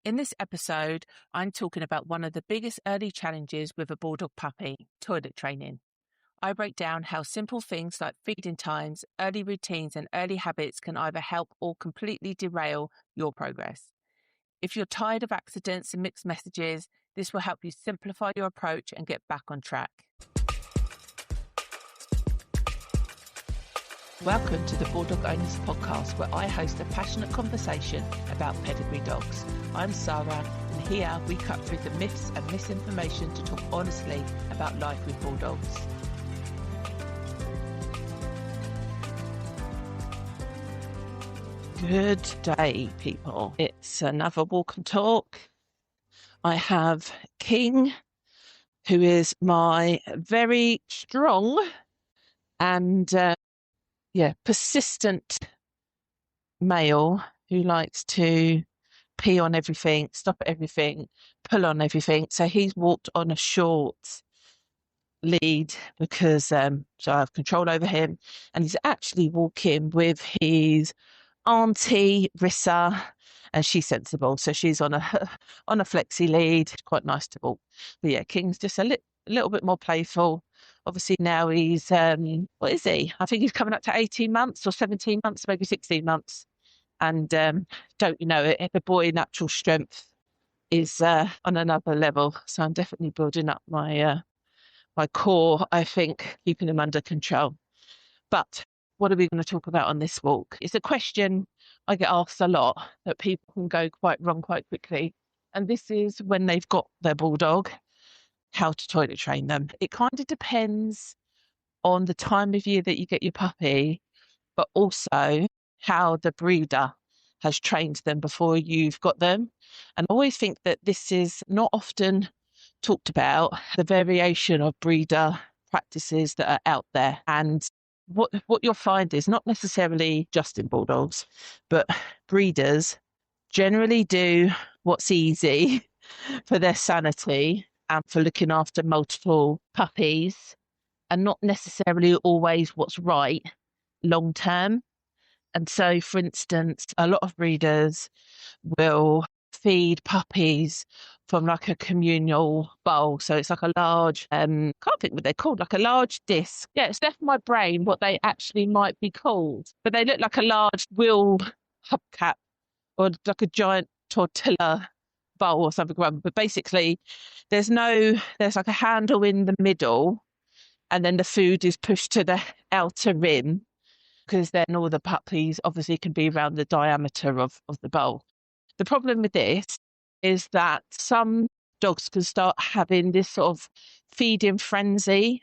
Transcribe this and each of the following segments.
In this episode, I'm talking about one of the biggest early challenges with a bulldog puppy, toilet training. I break down how simple things like feeding times, early routines, and early habits can either help or completely derail your progress. If you're tired of accidents and mixed messages, this will help you simplify your approach and get back on track. Welcome to the Bulldog Owners Podcast, where I host a passionate conversation about pedigree dogs. I'm Sarah, and here we cut through the myths and misinformation to talk honestly about life with bulldogs. Good day, people. It's another walk and talk. I have King, who is my very strong and persistent male who likes to pee on everything, stop at everything, pull on everything. So he's walked on a short lead because so I have control over him, and he's actually walking with his auntie Rissa, and she's sensible, so she's on a flexi lead. Quite nice to walk. But yeah, King's just a little bit more playful. Obviously now he's what is he? I think he's coming up to 18 months or 17 months, maybe 16 months. And don't you know it, the boy natural strength is on another level. So I'm definitely building up my my core, I think, keeping him under control. But what are we going to talk about on this walk? It's a question I get asked a lot that people can go quite wrong quite quickly. And this is when they've got their bulldog, how to toilet train them. It kind of depends on the time of year that you get your puppy, but also how the breeder has trained them before you've got them. And I always think that this is not often talked about, the variation of breeder practices that are out there. And what you'll find is not necessarily just in bulldogs, but breeders generally do what's easy for their sanity and for looking after multiple puppies, and not necessarily always what's right long term. And so, for instance, a lot of breeders will feed puppies from like a communal bowl. So it's like a large, can't think what they're called, like a large disc. Yeah, it's left my brain what they actually might be called. But they look like a large wheel hubcap or like a giant tortilla bowl or something. But basically, there's like a handle in the middle, and then the food is pushed to the outer rim, because then all the puppies obviously can be around the diameter of the bowl. The problem with this is that some dogs can start having this sort of feeding frenzy.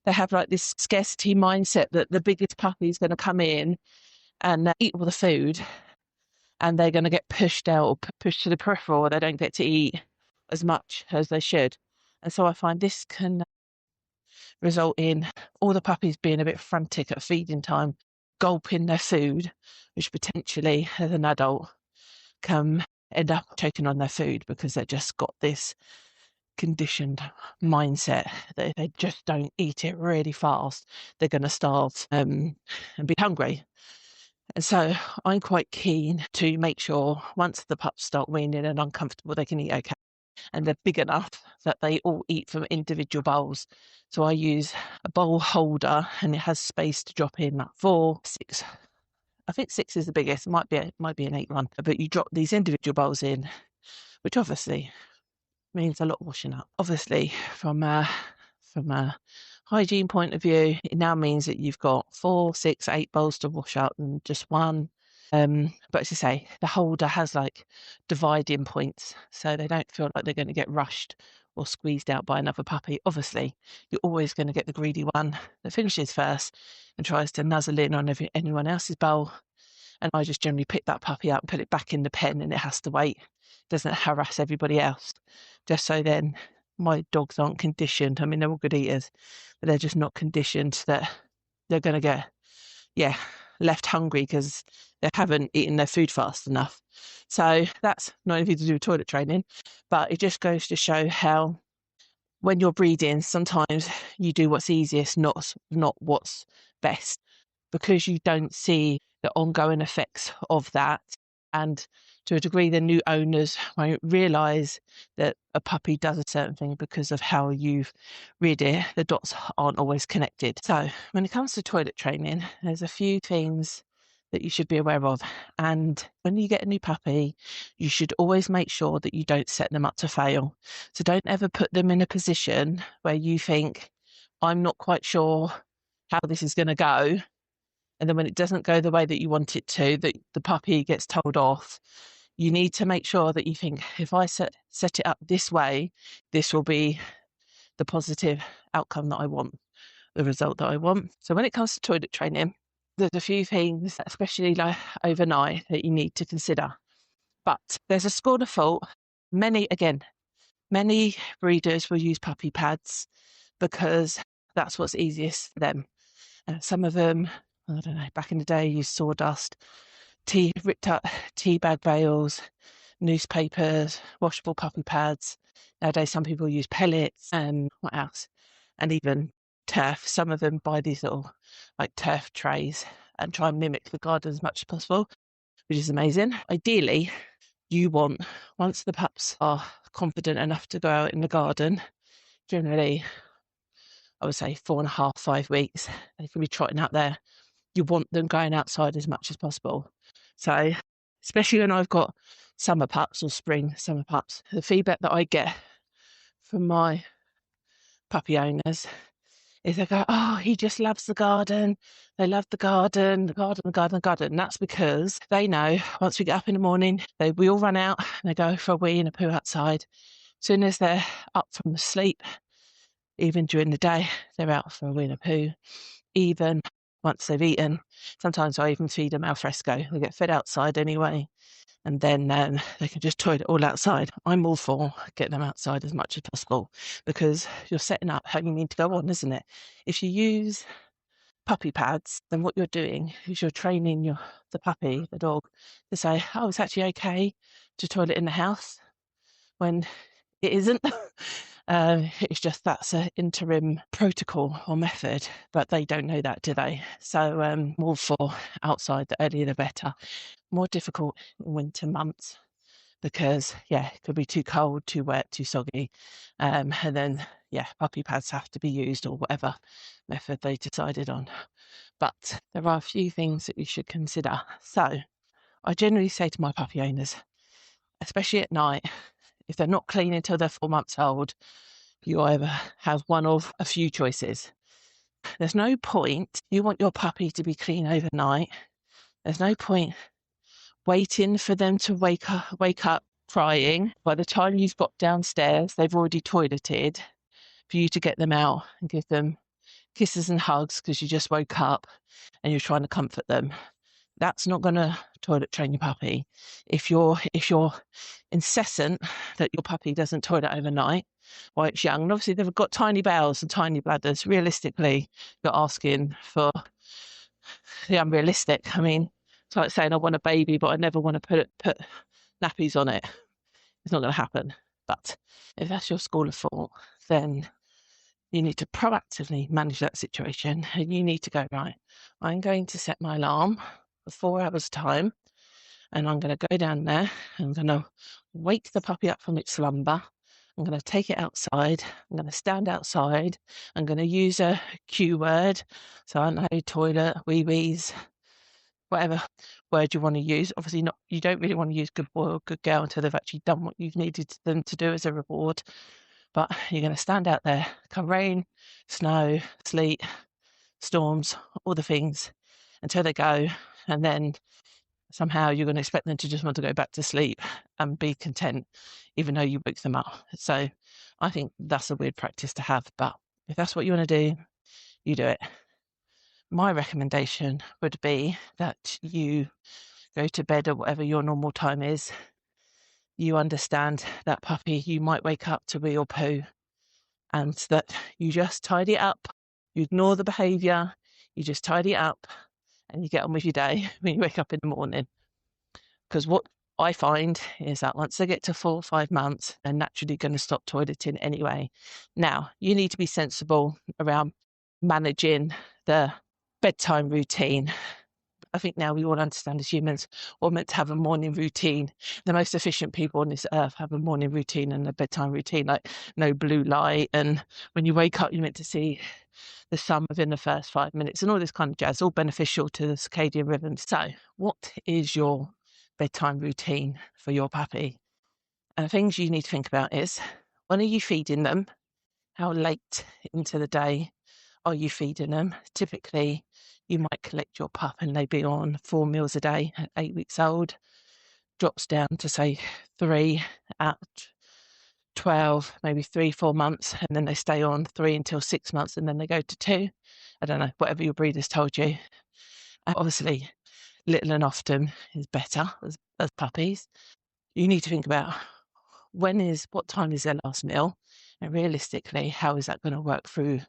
They have like this scarcity mindset that the biggest puppy is going to come in and eat all the food, and they're going to get pushed out or pushed to the peripheral, or they don't get to eat as much as they should. And so I find this can result in all the puppies being a bit frantic at feeding time, gulping their food, which potentially as an adult can end up choking on their food because they've just got this conditioned mindset that if they just don't eat it really fast, they're going to starve and be hungry. And so I'm quite keen to make sure once the pups start weaning and uncomfortable, they can eat okay. And they're big enough that they all eat from individual bowls. So I use a bowl holder, and it has space to drop in 4, 6. I think 6 is the biggest. It might be an 8 one. But you drop these individual bowls in, which obviously means a lot of washing up. Obviously, from a hygiene point of view, it now means that you've got 4, 6, 8 bowls to wash up and just one. But as I say, the holder has like dividing points, so they don't feel like they're going to get rushed or squeezed out by another puppy. Obviously, you're always going to get the greedy one that finishes first and tries to nuzzle in on anyone else's bowl. And I just generally pick that puppy up and put it back in the pen, and it has to wait. It doesn't harass everybody else. Just so then my dogs aren't conditioned. I mean, they're all good eaters, but they're just not conditioned that they're going to get, left hungry because they haven't eaten their food fast enough. So that's not anything to do with toilet training, but it just goes to show how when you're breeding, sometimes you do what's easiest, not what's best, because you don't see the ongoing effects of that. And to a degree, the new owners won't realise that a puppy does a certain thing because of how you've reared it. The dots aren't always connected. So when it comes to toilet training, there's a few things that you should be aware of. And when you get a new puppy, you should always make sure that you don't set them up to fail. So don't ever put them in a position where you think, I'm not quite sure how this is going to go. And then when it doesn't go the way that you want it to, that the puppy gets told off, you need to make sure that you think, if I set it up this way, this will be the positive outcome that I want, the result that I want. So when it comes to toilet training, there's a few things, especially like overnight, that you need to consider. But there's a school of thought. Many breeders will use puppy pads because that's what's easiest for them. Some of them, I don't know, back in the day, used sawdust, ripped up tea bag bales, newspapers, washable puppy pads. Nowadays, some people use pellets and what else? And even turf. Some of them buy these little like turf trays and try and mimic the garden as much as possible, which is amazing. Ideally, you want, once the pups are confident enough to go out in the garden, generally, I would say 4.5, 5 weeks, they can be trotting out there. You want them going outside as much as possible. So, especially when I've got summer pups or spring summer pups, the feedback that I get from my puppy owners is they go, oh, he just loves the garden. They love the garden, the garden, the garden, the garden. And that's because they know once we get up in the morning, we all run out and they go for a wee and a poo outside. As soon as they're up from sleep, even during the day, they're out for a wee and a poo. Even once they've eaten, sometimes I even feed them al fresco. They get fed outside anyway. And then they can just toilet all outside. I'm all for getting them outside as much as possible because you're setting up how you need to go on, isn't it? If you use puppy pads, then what you're doing is you're training the puppy, the dog, to say, oh, it's actually okay to toilet in the house when it isn't. It's just that's an interim protocol or method, but they don't know that, do they? So more for outside, the earlier the better. More difficult in winter months because, it could be too cold, too wet, too soggy. And then, puppy pads have to be used or whatever method they decided on. But there are a few things that you should consider. So I generally say to my puppy owners, especially at night, if they're not clean until they're 4 months old, you either have one of a few choices. There's no point, you want your puppy to be clean overnight. There's no point waiting for them to wake up crying. By the time you've got downstairs, they've already toileted, for you to get them out and give them kisses and hugs because you just woke up and you're trying to comfort them. That's not going to toilet train your puppy. If you're incessant that your puppy doesn't toilet overnight while it's young, and obviously they've got tiny bowels and tiny bladders, realistically, you're asking for the unrealistic. I mean, it's like saying I want a baby, but I never want to put nappies on it. It's not going to happen. But if that's your school of thought, then you need to proactively manage that situation. And you need to go, right, I'm going to set my alarm for 4 hours' time. And I'm going to go down there. I'm going to wake the puppy up from its slumber. I'm going to take it outside. I'm going to stand outside. I'm going to use a cue word. So I don't know, toilet, wee-wees, whatever word you want to use. Obviously not, you don't really want to use good boy or good girl until they've actually done what you've needed them to do as a reward. But you're going to stand out there, come rain, snow, sleet, storms, all the things until they go. And then somehow you're going to expect them to just want to go back to sleep and be content, even though you woke them up. So I think that's a weird practice to have. But if that's what you want to do, you do it. My recommendation would be that you go to bed at whatever your normal time is. You understand that puppy, you might wake up to wee or poo, and that you just tidy it up. You ignore the behaviour, you just tidy it up, and you get on with your day when you wake up in the morning. Because what I find is that once they get to 4 or 5 months, they're naturally going to stop toileting anyway. Now, you need to be sensible around managing the bedtime routine. I think now we all understand as humans, we're meant to have a morning routine. The most efficient people on this earth have a morning routine and a bedtime routine, like no blue light. And when you wake up, you're meant to see the sun within the first 5 minutes and all this kind of jazz, all beneficial to the circadian rhythm. So what is your bedtime routine for your puppy? And the things you need to think about is, when are you feeding them? How late into the day are you feeding them? Typically, you might collect your pup and they be on 4 meals a day at 8 weeks old, drops down to say 3 at 12, maybe 3-4 months, and then they stay on 3 until 6 months, and then they go to 2. I don't know, whatever your breeder's told you. Obviously, little and often is better as puppies. You need to think about what time is their last meal, and realistically, how is that going to work through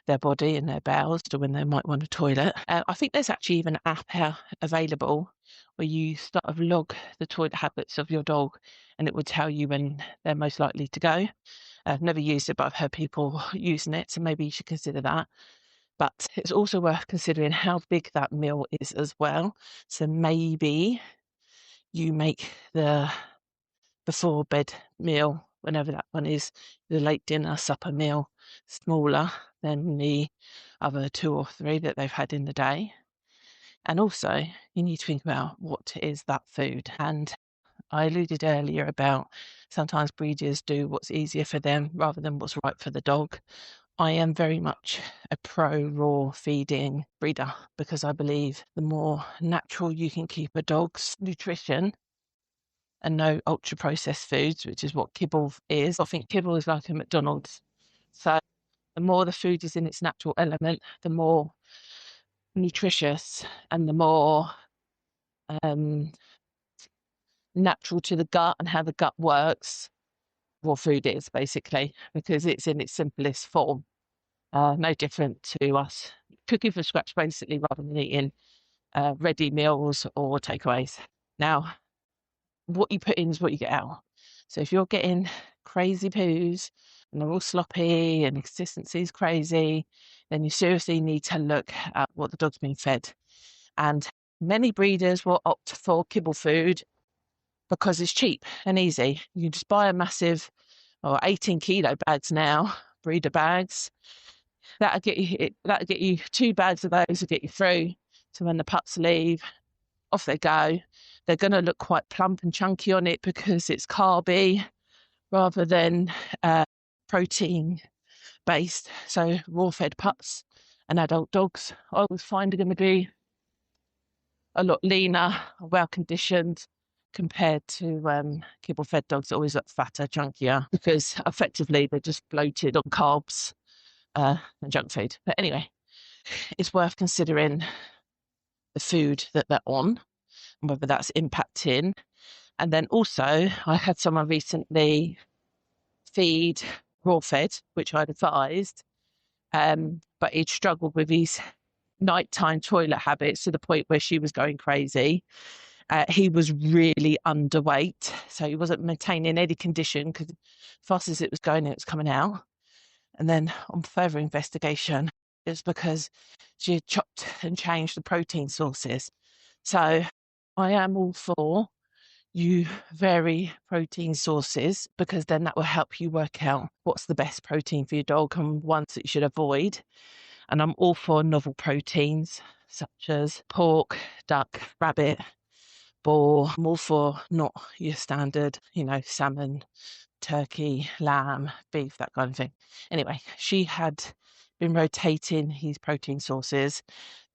their body and their bowels to when they might want a toilet. I think there's actually even an app available where you sort of log the toilet habits of your dog, and it would tell you when they're most likely to go. I've never used it, but I've heard people using it, so maybe you should consider that. But it's also worth considering how big that meal is as well. So maybe you make the before bed meal, whenever that one is, the late dinner, supper meal, smaller than the other 2 or 3 that they've had in the day. And also, you need to think about what is that food. And I alluded earlier about sometimes breeders do what's easier for them rather than what's right for the dog. I am very much a pro raw feeding breeder because I believe the more natural you can keep a dog's nutrition and no ultra processed foods, which is what kibble is. I think kibble is like a McDonald's. So the more the food is in its natural element, the more nutritious and the more natural to the gut and how the gut works raw food is, basically, because it's in its simplest form. No different to us cooking from scratch, basically, rather than eating ready meals or takeaways. Now, what you put in is what you get out. So if you're getting crazy poos and they're all sloppy and consistency is crazy, then you seriously need to look at what the dog's being fed. And many breeders will opt for kibble food because it's cheap and easy. You just buy a massive, 18 kilo bags now, breeder bags. That'll get you 2 bags of those will get you through. So when the pups leave, off they go. They're going to look quite plump and chunky on it because it's carby rather than protein based. So raw fed pups and adult dogs, I always find are going to be a lot leaner, well conditioned compared to kibble fed dogs. Always look fatter, chunkier because effectively they're just bloated on carbs and junk food. But anyway, it's worth considering the food that they're on and whether that's impacting. And then also, I had someone recently feed raw fed, which I'd advised, but he'd struggled with his nighttime toilet habits to the point where she was going crazy. He was really underweight, so he wasn't maintaining any condition because fast as it was going, it was coming out. And then on further investigation, it's because she had chopped and changed the protein sources. So I am all for you vary protein sources because then that will help you work out what's the best protein for your dog and ones that you should avoid. And I'm all for novel proteins such as pork, duck, rabbit, boar. I'm all for not your standard, salmon, turkey, lamb, beef, that kind of thing. Anyway, she had been rotating his protein sources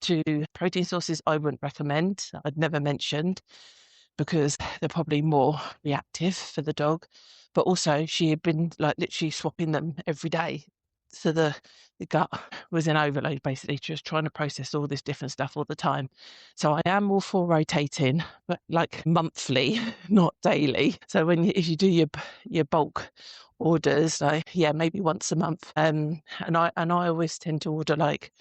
to protein sources I wouldn't recommend, I'd never mentioned, because they're probably more reactive for the dog. But also she had been like literally swapping them every day. So the gut was in overload, basically, just trying to process all this different stuff all the time. So I am all for rotating, but like monthly, not daily. So if you do your bulk orders, maybe once a month. And I always tend to order like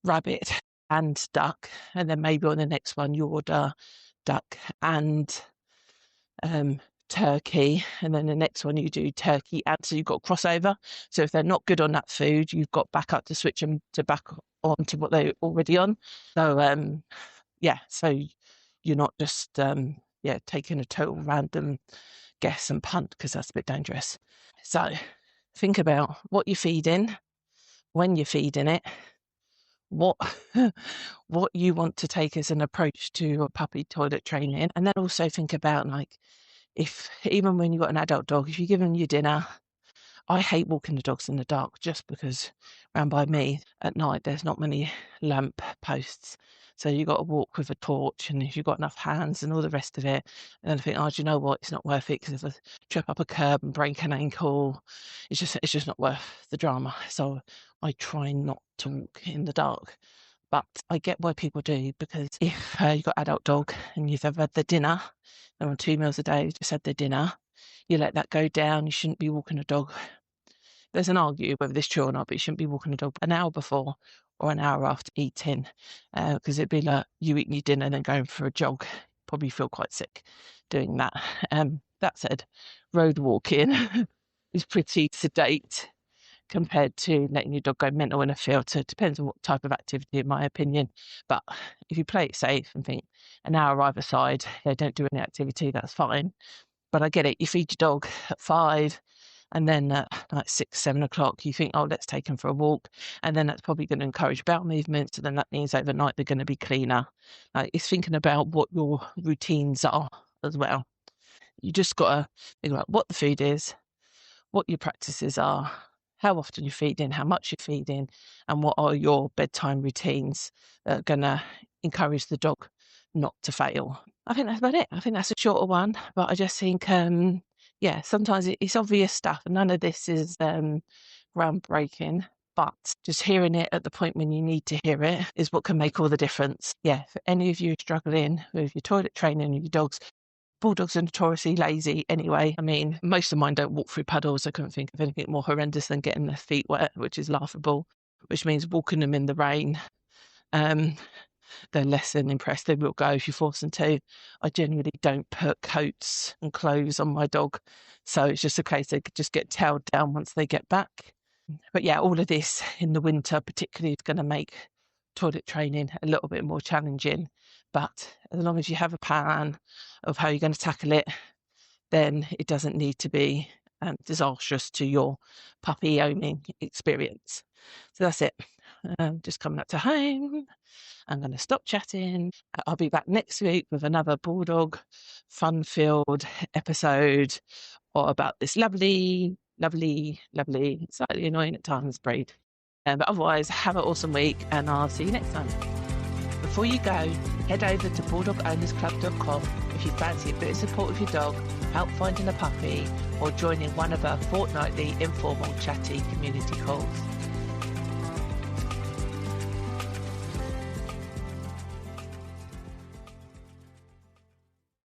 rabbit and duck, and then maybe on the next one you order duck and turkey, and then the next one you do turkey and so you've got crossover. So if they're not good on that food, you've got backup to switch them to back on to what they're already on. So yeah, so you're not just taking a total random guess and punt, because that's a bit dangerous. So think about what you're feeding, when you're feeding it, what what you want to take as an approach to a puppy toilet training, and then also think about, like, if even when you've got an adult dog, if you're giving your dinner. I hate walking the dogs in the dark, just because round by me at night there's not many lamp posts. So you've got to walk with a torch, and if you've got enough hands and all the rest of it, and then I think, oh, do you know what? It's not worth it, because if I trip up a curb and break an ankle, it's just not worth the drama. So I try not to walk in the dark. But I get why people do, because if you've got adult dog and you've had their dinner, they're on 2 meals a day, just had their dinner, you let that go down. You shouldn't be walking a dog. There's an argue whether this is true or not, but you shouldn't be walking a dog an hour before or an hour after eating, because it'd be like you eating your dinner and then going for a jog. Probably feel quite sick doing that. That said, road walking is pretty sedate compared to letting your dog go mental in a field. So it depends on what type of activity, in my opinion. But if you play it safe and think an hour either side, they don't do any activity, that's fine. But I get it. You feed your dog at 5, and then at like 6, 7 o'clock, you think, oh, let's take them for a walk. And then that's probably going to encourage bowel movements. So then that means overnight they're going to be cleaner. It's thinking about what your routines are as well. You just got to think about what the food is, what your practices are, how often you're feeding, how much you're feeding, and what are your bedtime routines that are going to encourage the dog not to fail. I think that's about it. I think that's a shorter one, but I just think, sometimes it's obvious stuff, and none of this is groundbreaking, but just hearing it at the point when you need to hear it is what can make all the difference. Yeah, for any of you struggling with your toilet training of your dogs, bulldogs are notoriously lazy anyway. I mean, most of mine don't walk through puddles. I couldn't think of anything more horrendous than getting their feet wet, which is laughable, which means walking them in the rain. They're less than impressed. They will go if you force them to. I generally don't put coats and clothes on my dog, so it's just a case they could just get tailed down once they get back. But yeah, all of this in the winter particularly is going to make toilet training a little bit more challenging. But as long as you have a plan of how you're going to tackle it, then it doesn't need to be disastrous to your puppy owning experience. So that's it. Just coming up to home. I'm going to stop chatting. I'll be back next week with another Bulldog fun-filled episode, or about this lovely, slightly annoying at times breed. But otherwise, have an awesome week, and I'll see you next time. Before you go, head over to bulldogownersclub.com if you fancy a bit of support with your dog, help finding a puppy, or joining one of our fortnightly informal chatty community calls.